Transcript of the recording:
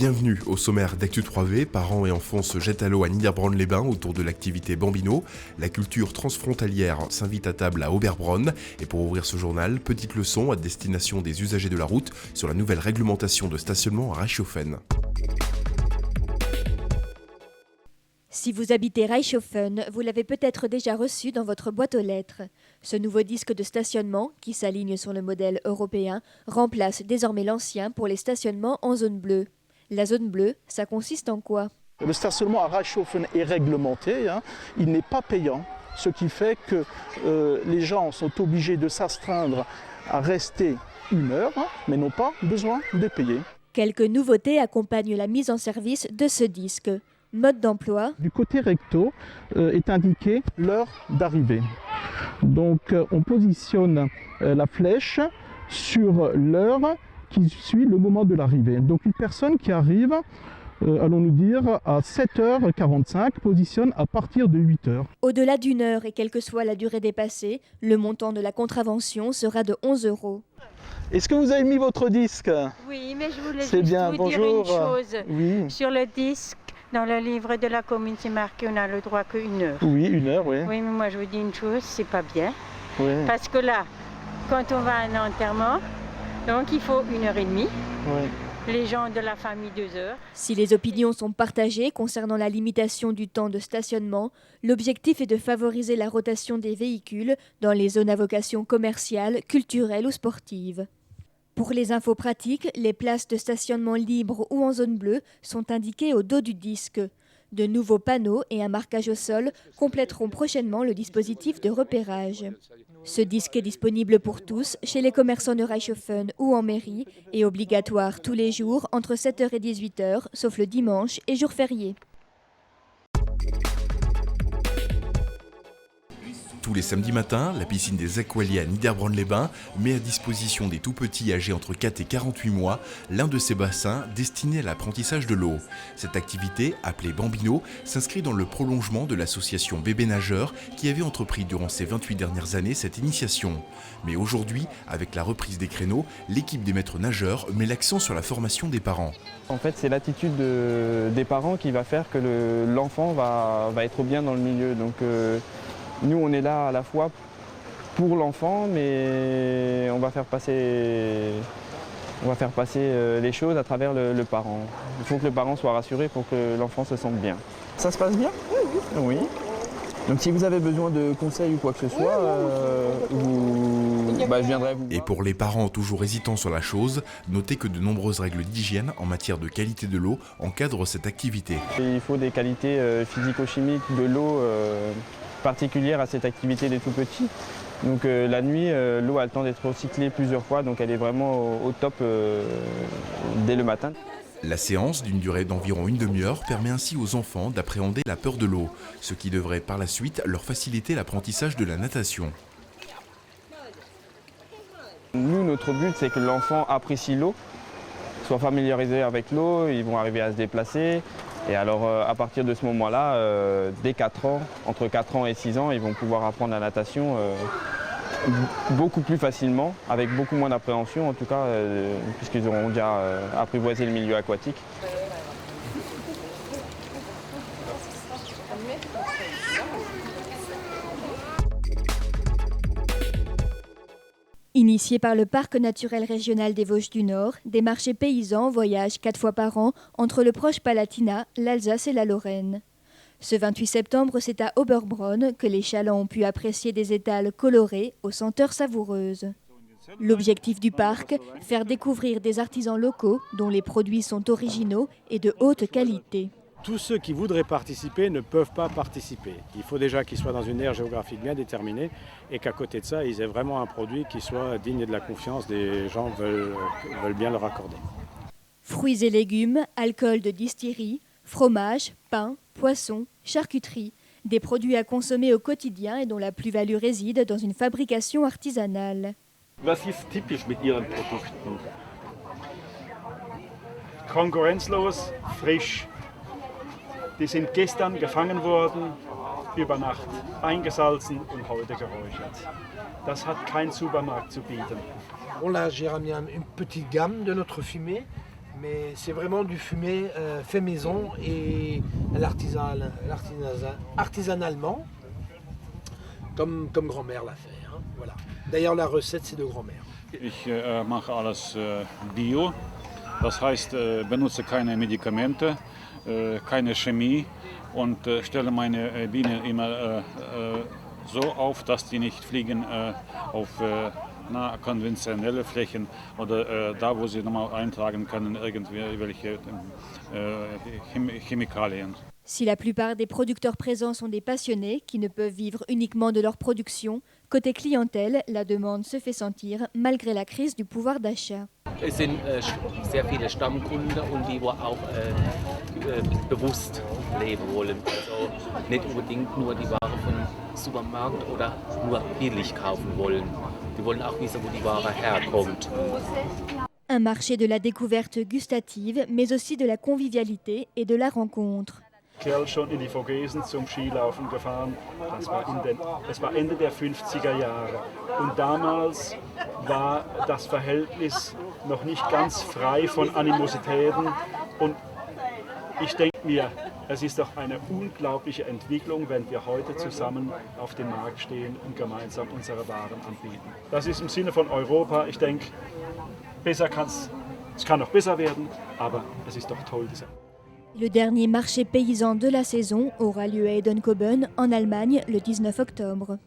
Bienvenue au sommaire d'Actu 3V. Parents et enfants se jettent à l'eau à Niederbronn-les-Bains autour de l'activité Bambino. La culture transfrontalière s'invite à table à Oberbronn. Et pour ouvrir ce journal, petite leçon à destination des usagers de la route sur la nouvelle réglementation de stationnement à Reichshofen. Si vous habitez Reichshofen, vous l'avez peut-être déjà reçu dans votre boîte aux lettres. Ce nouveau disque de stationnement, qui s'aligne sur le modèle européen, remplace désormais l'ancien pour les stationnements en zone bleue. La zone bleue, ça consiste en quoi ? Le stationnement à Reichshofen est réglementé, il n'est pas payant, ce qui fait que les gens sont obligés de s'astreindre à rester 1 heure, mais n'ont pas besoin de payer. Quelques nouveautés accompagnent la mise en service de ce disque. Mode d'emploi. Du côté recto est indiqué l'heure d'arrivée. Donc on positionne la flèche sur l'heure qui suit le moment de l'arrivée. Donc une personne qui arrive, allons-nous dire, à 7h45, positionne à partir de 8h. Au-delà d'1 heure et quelle que soit la durée dépassée, le montant de la contravention sera de 11 €. Est-ce que vous avez mis votre disque ? Oui, mais je voulais C'est juste bien, vous bonjour. dire une chose. Oui. Sur le disque, dans le livre de la commune, c'est marqué on a le droit que 1 heure. Oui, 1 heure, oui. Oui, mais moi je vous dis une chose, c'est pas bien. Oui. Parce que là, quand on va à un enterrement, donc il faut 1h30. Oui. Les gens de la famille 2 heures. Si les opinions sont partagées concernant la limitation du temps de stationnement, l'objectif est de favoriser la rotation des véhicules dans les zones à vocation commerciale, culturelle ou sportive. Pour les infos pratiques, les places de stationnement libres ou en zone bleue sont indiquées au dos du disque. De nouveaux panneaux et un marquage au sol compléteront prochainement le dispositif de repérage. Ce disque est disponible pour tous chez les commerçants de Reichshofen ou en mairie et obligatoire tous les jours entre 7h et 18h, sauf le dimanche et jour férié. Tous les samedis matins, la piscine des Aqualiers à Niederbronn-les-Bains met à disposition des tout-petits âgés entre 4 et 48 mois l'un de ces bassins destinés à l'apprentissage de l'eau. Cette activité, appelée Bambino, s'inscrit dans le prolongement de l'association Bébé Nageur qui avait entrepris durant ces 28 dernières années cette initiation. Mais aujourd'hui, avec la reprise des créneaux, l'équipe des maîtres nageurs met l'accent sur la formation des parents. En fait, c'est l'attitude des parents qui va faire que l'enfant va être bien dans le milieu. Donc, nous, on est là à la fois pour l'enfant, mais on va faire passer les choses à travers le parent. Il faut que le parent soit rassuré pour que l'enfant se sente bien. Ça se passe bien ? Oui. Donc si vous avez besoin de conseils ou quoi que ce soit, je viendrai vous voir. Et pour les parents toujours hésitants sur la chose, notez que de nombreuses règles d'hygiène en matière de qualité de l'eau encadrent cette activité. Il faut des qualités physico-chimiques de l'eau particulières à cette activité des tout-petits. Donc la nuit, l'eau a le temps d'être recyclée plusieurs fois, donc elle est vraiment au top dès le matin. La séance, d'une durée d'environ une demi-heure, permet ainsi aux enfants d'appréhender la peur de l'eau, ce qui devrait par la suite leur faciliter l'apprentissage de la natation. Nous, notre but, c'est que l'enfant apprécie l'eau, soit familiarisé avec l'eau, ils vont arriver à se déplacer. Et alors, à partir de ce moment-là, dès 4 ans, entre 4 ans et 6 ans, ils vont pouvoir apprendre la natation beaucoup plus facilement, avec beaucoup moins d'appréhension, en tout cas, puisqu'ils auront déjà apprivoisé le milieu aquatique. Initié par le Parc naturel régional des Vosges du Nord, des marchés paysans voyagent 4 fois par an entre le proche Palatinat, l'Alsace et la Lorraine. Ce 28 septembre, c'est à Oberbronn que les chalands ont pu apprécier des étals colorés aux senteurs savoureuses. L'objectif du parc, faire découvrir des artisans locaux dont les produits sont originaux et de haute qualité. Tous ceux qui voudraient participer ne peuvent pas participer. Il faut déjà qu'ils soient dans une aire géographique bien déterminée et qu'à côté de ça, ils aient vraiment un produit qui soit digne de la confiance des gens veulent bien leur accorder. Fruits et légumes, alcool de distillerie, fromage, pain, poisson, charcuterie, des produits à consommer au quotidien et dont la plus-value réside dans une fabrication artisanale. Was ist typisch mit Ihren Produkten? Konkurrenzlos, frisch. Die sind gestern gefangen worden, über Nacht eingesalzen und heute geräuchert. Das hat kein Supermarkt zu bieten. Bon là j'ai ramené une petite gamme de notre fumée, Mais c'est vraiment du fumet fait maison et artisanalement, comme grand-mère l'a fait. Hein, voilà. D'ailleurs, la recette, c'est de grand-mère. Ich mache alles bio, das heißt, benutze keine Medikamente, keine Chemie und stelle meine Bienen immer so auf, dass die nicht fliegen auf konventionelle Flächen oder da, wo sie normal eintragen können, irgendwelche Chemikalien. Si la plupart des producteurs présents sont des passionnés qui ne peuvent vivre uniquement de leur production, côté clientèle, la demande se fait sentir malgré la crise du pouvoir d'achat. Es sind sehr viele Stammkunden und die auch bewusst leben wollen. Also nicht unbedingt nur die Ware vom Supermarkt oder nur billig kaufen wollen. Die wollen auch wissen, wo die Ware herkommt. Un marché de la découverte gustative, mais aussi de la convivialité et de la rencontre. Kerl schon in die Vogesen zum Skilaufen gefahren. Das war Ende der 50er Jahre. Und damals war das Verhältnis noch nicht ganz frei von Animositäten. Und ich denke mir, es ist doch eine unglaubliche Entwicklung, wenn wir heute zusammen auf dem Markt stehen und gemeinsam unsere Waren anbieten. Das ist im Sinne von Europa. Ich denke, es kann noch besser werden, aber es ist doch toll. Le dernier marché paysan de la saison aura lieu à Edenkoben, en Allemagne, le 19 octobre.